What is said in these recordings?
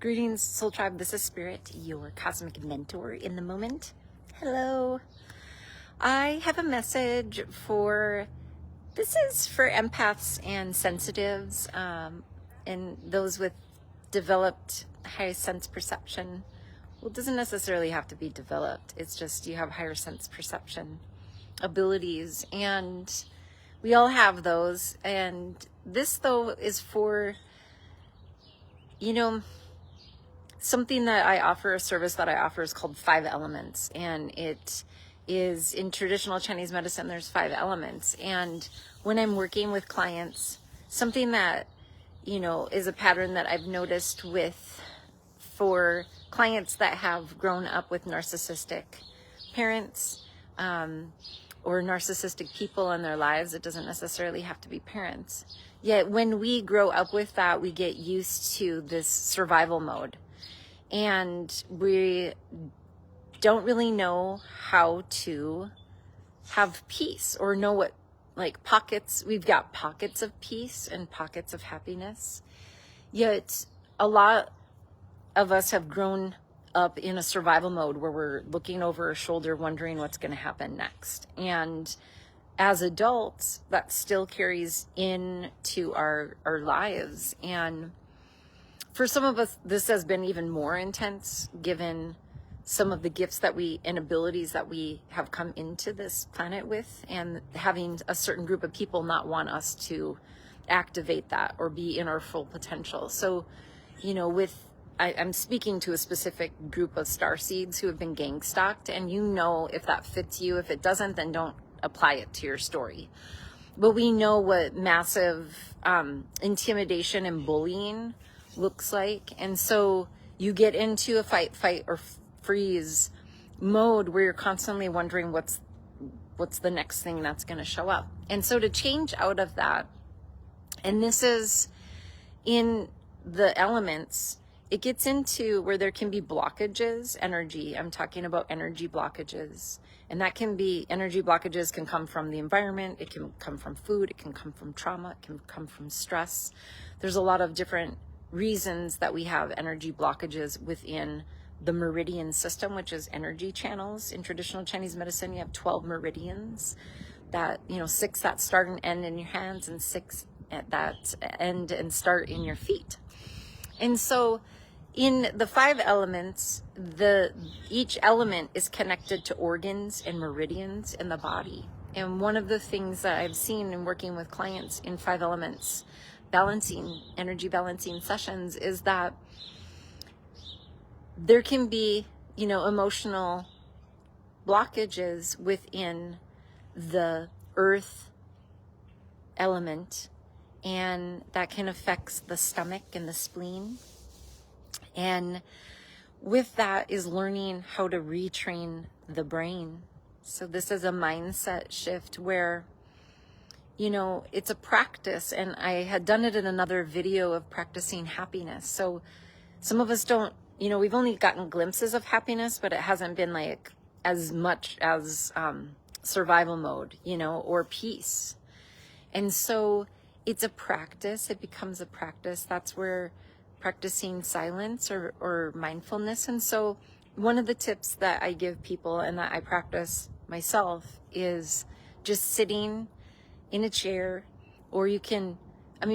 Greetings, Soul Tribe. This is Spirit, your cosmic mentor in the moment. Hello. I have a message this is for empaths and sensitives, and those with developed high sense perception. Well, it doesn't necessarily have to be developed. It's just you have higher sense perception abilities, and we all have those. And this, though, is for, something that I offer, a service that I offer is called 5 elements. And it is in traditional Chinese medicine, there's 5 elements. And when I'm working with clients, something that, is a pattern that I've noticed for clients that have grown up with narcissistic parents, or narcissistic people in their lives, it doesn't necessarily have to be parents. Yet when we grow up with that, we get used to this survival mode. And we don't really know how to have peace or know what, we've got pockets of peace and pockets of happiness. Yet a lot of us have grown up in a survival mode where we're looking over our shoulder, wondering what's going to happen next. And as adults, that still carries into our lives. And for some of us, this has been even more intense, given some of the gifts and abilities that we have come into this planet with, and having a certain group of people not want us to activate that or be in our full potential. So, I'm speaking to a specific group of starseeds who have been gang stalked, and if that fits you. If it doesn't, then don't apply it to your story. But we know what massive intimidation and bullying looks like. And so you get into a fight, or freeze mode where you're constantly wondering what's the next thing that's going to show up. And so to change out of that, and this is in the elements, it gets into where there can be blockages, energy. I'm talking about energy blockages. And that can be, energy blockages can come from the environment. It can come from food. It can come from trauma. It can come from stress. There's a lot of different reasons that we have energy blockages within the meridian system, which is energy channels. In traditional Chinese medicine, you have 12 meridians that, 6 that start and end in your hands, and 6 that end and start in your feet. And so in the 5 elements, each element is connected to organs and meridians in the body. And one of the things that I've seen in working with clients in 5 elements energy balancing sessions is that there can be, emotional blockages within the earth element, and that can affect the stomach and the spleen. And with that is learning how to retrain the brain. So this is a mindset shift where, it's a practice. And I had done it in another video of practicing happiness. So some of us don't, we've only gotten glimpses of happiness, but it hasn't been like as much as survival mode, or peace. And so it's a practice. It becomes a practice. That's where practicing silence or mindfulness. And so one of the tips that I give people and that I practice myself is just sitting in a chair, or you can,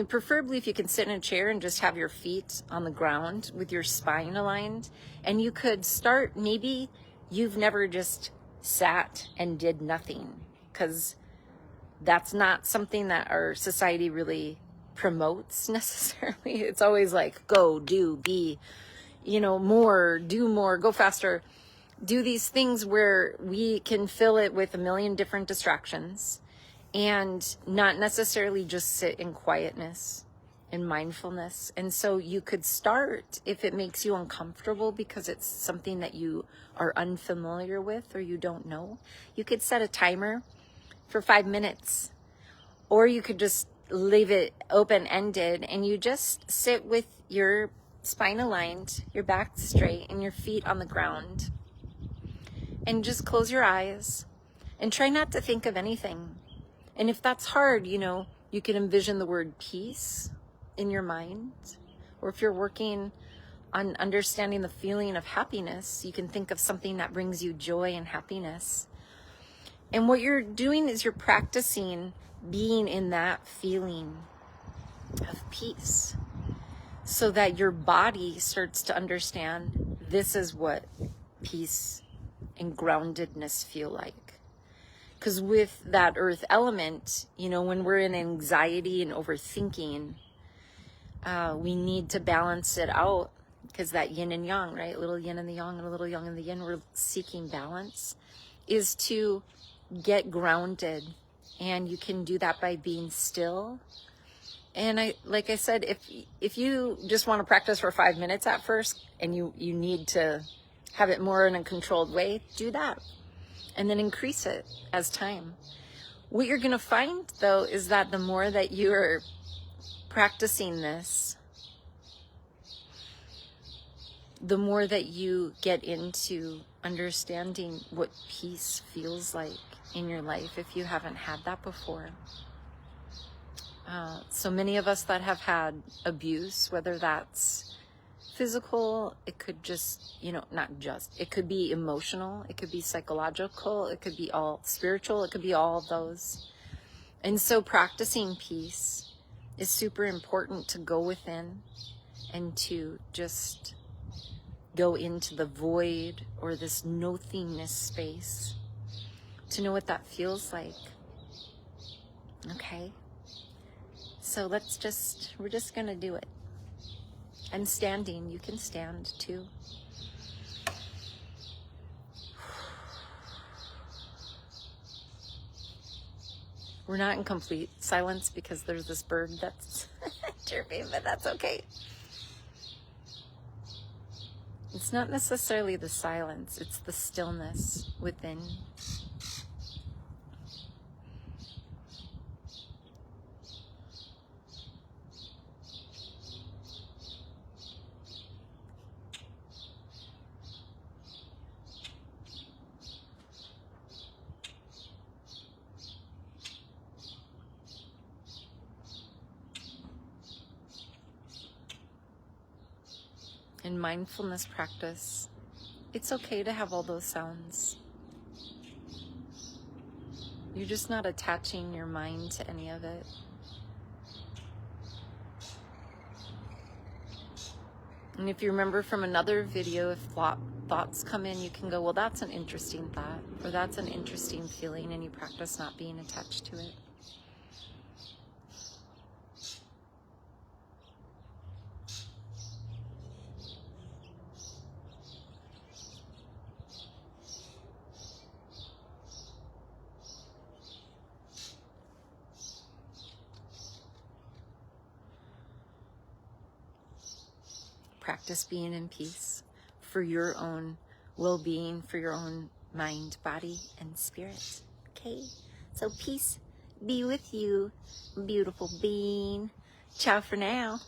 preferably if you can sit in a chair and just have your feet on the ground with your spine aligned. And you could start, maybe you've never just sat and did nothing, because that's not something that our society really promotes necessarily. It's always like, go, do, be, more, do more, go faster, do these things where we can fill it with a million different distractions and not necessarily just sit in quietness and mindfulness. And so you could start, if it makes you uncomfortable because it's something that you are unfamiliar with or you don't know, you could set a timer for 5 minutes, or you could just leave it open-ended and you just sit with your spine aligned, your back straight, and your feet on the ground, and just close your eyes and try not to think of anything. And if that's hard, you can envision the word peace in your mind, or if you're working on understanding the feeling of happiness, you can think of something that brings you joy and happiness. And what you're doing is you're practicing being in that feeling of peace, so that your body starts to understand this is what peace and groundedness feel like. Because with that earth element, you know, when we're in anxiety and overthinking, we need to balance it out, because that yin and yang, right? Little yin and the yang and a little yang and the yin, we're seeking balance, is to get grounded. And you can do that by being still. And like I said, if you just want to practice for 5 minutes at first, and you need to have it more in a controlled way, do that. And then increase it as time. What you're going to find, though, is that the more that you're practicing this, the more that you get into understanding what peace feels like in your life if you haven't had that before. So many of us that have had abuse, whether that's physical, it could just, you know, not just, it could be emotional, it could be psychological, it could be all spiritual, it could be all of those. And so practicing peace is super important, to go within and to just go into the void or this nothingness space, to know what that feels like. Okay? So we're just gonna do it. I'm standing, you can stand too. We're not in complete silence because there's this bird that's chirping, but that's okay. It's not necessarily the silence, it's the stillness within. In mindfulness practice, it's okay to have all those sounds. You're just not attaching your mind to any of it. And if you remember from another video, if thoughts come in, you can go, well, that's an interesting thought, or that's an interesting feeling, and you practice not being attached to it. Practice being in peace for your own well-being, for your own mind, body, and spirit. Okay? So peace be with you, beautiful being. Ciao for now.